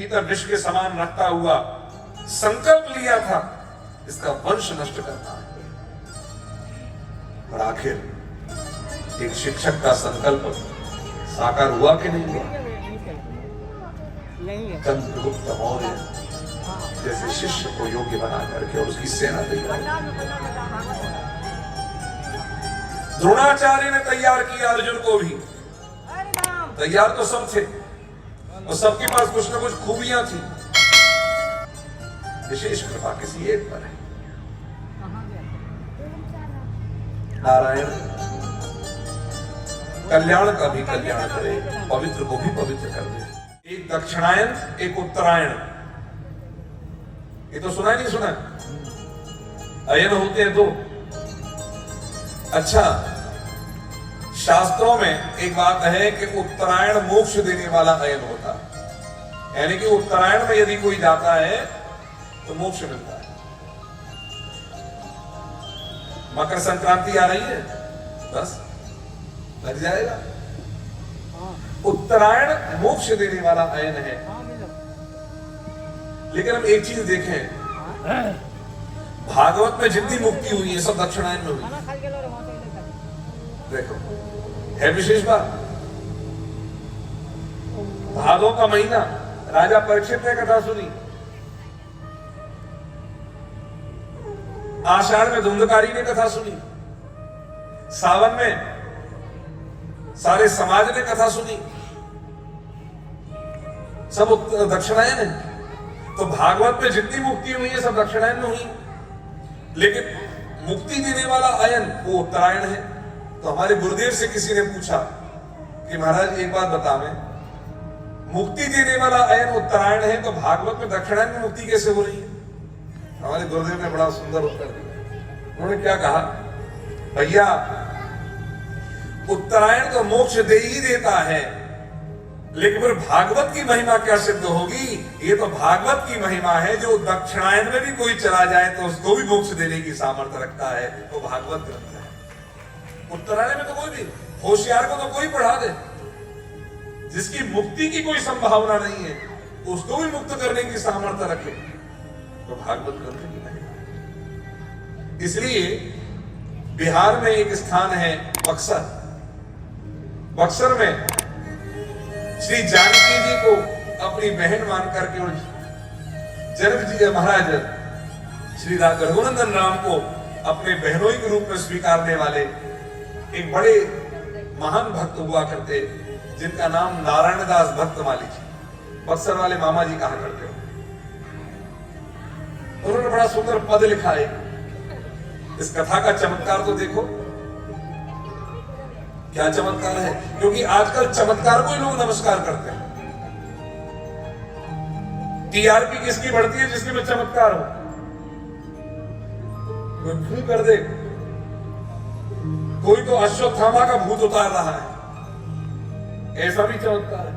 भीतर विष के समान रखता हुआ संकल्प लिया था इसका वंश नष्ट करना है। और आखिर एक शिक्षक का संकल्प साकार हुआ कि नहीं हुआ? चंद्रगुप्त मौर्य जैसे शिष्य को योग्य बना करके और उसकी सेना तैयार, द्रोणाचार्य ने तैयार किया अर्जुन को भी। तैयार तो सब थे और सबके पास कुछ ना कुछ खूबियां थी, विशेष कृपा किसी एक पर है। नारायण कल्याण का भी कल्याण करे, पवित्र को भी पवित्र कर दे। एक दक्षिणायन एक उत्तरायण, ये तो सुना नहीं सुना? अयन होते हैं दो। अच्छा, शास्त्रों में एक बात है कि उत्तरायण मोक्ष देने वाला अयन होता है, यानी कि उत्तरायण में यदि कोई जाता है तो मोक्ष मिलता है। मकर संक्रांति आ रही है, बस लग जाएगा। उत्तरायण मोक्ष देने वाला अयन है। लेकिन हम एक चीज देखें, भागवत में जितनी मुक्ति हुई है सब दक्षिणायन में हुई। देखो, है विशेष बात। भादों का महीना, राजा परीक्षित ने कथा सुनी। आषाढ़ में धुंधकारी ने कथा सुनी। सावन में सारे समाज ने कथा सुनी। सब दक्षिणायन है। तो भागवत में जितनी मुक्ति हुई है सब दक्षिणायन में हुई, लेकिन मुक्ति देने वाला अयन वो उत्तरायण है। तो हमारे गुरुदेव से किसी ने पूछा कि महाराज एक बात बतावें, मुक्ति देने वाला अयन उत्तरायण है तो भागवत में दक्षिणायन में मुक्ति कैसे हो रही है? हमारे गुरुदेव ने बड़ा सुंदर उत्तर दिया। उन्होंने क्या कहा, भैया उत्तरायण तो मोक्ष दे ही देता है, लेकिन फिर भागवत की महिमा क्या सिद्ध होगी? ये तो भागवत की महिमा है, जो दक्षिणायन में भी कोई चला जाए तो उसको भी मोक्ष देने की सामर्थ्य रखता है, वो भागवत ग्रंथ है। उत्तरायण में तो कोई भी, होशियार को तो कोई पढ़ा दे, जिसकी मुक्ति की कोई संभावना नहीं है उसको भी मुक्त करने की सामर्थ्य रखे, तो भागवत ग्रंथ की महिमा। इसलिए बिहार में एक स्थान है बक्सर। बक्सर में श्री जानकी जी को अपनी बहन मान करके और जनक जी महाराज श्री रघुनंदन राम को अपने बहनोई के रूप में स्वीकारने वाले एक बड़े महान भक्त हुआ करते, जिनका नाम नारायण दास भक्तमाली जी, बक्सर वाले मामा जी कहा करते हो। उन्होंने बड़ा सुंदर पद लिखा है। इस कथा का चमत्कार तो देखो, क्या चमत्कार है। क्योंकि आजकल चमत्कार को ही लोग नमस्कार करते हैं। टीआरपी किसकी बढ़ती है? जिसके में चमत्कार हो। कोई भूत कर दे, कोई तो अश्वत्थामा का भूत उतार रहा है, ऐसा भी चमत्कार है।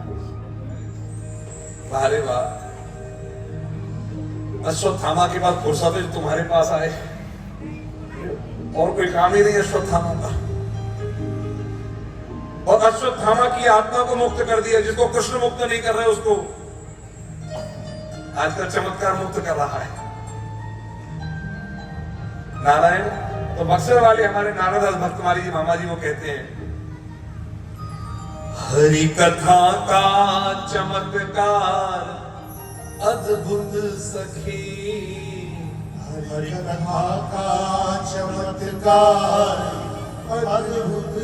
अरे वाह, अश्वत्थामा के बाद फुर्सत है तुम्हारे पास आए, और कोई काम ही नहीं अश्वत्थामा का। और अश्वत्थामा की आत्मा को मुक्त कर दिया, जिसको कृष्ण मुक्त नहीं कर रहे उसको आजकल चमत्कार मुक्त कर रहा है नारायण। तो बक्सर वाले हमारे नारायणदास भक्तमाली जी मामा जी वो कहते हैं, हरि कथा का चमत्कार अद्भुत सखी, हरि कथा का चमत्कार अद्भुत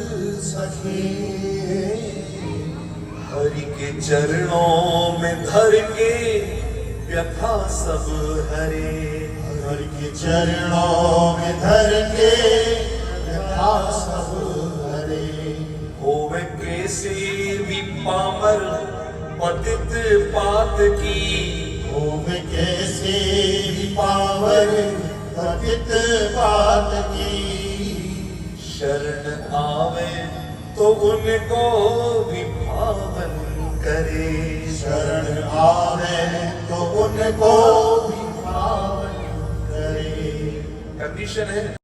सखी, हरि के चरणों में धर के व्यथा सब हरे, हरि के चरणों में धर के व्यथा सब हरे, होवे कैसे भी पामर पतित पात की, होवे कैसे भी पावर पतित पात की, शरण आवे तो उनको भी पावन करे, शरण आवे तो उनको भी पावन करे। कंडीशन है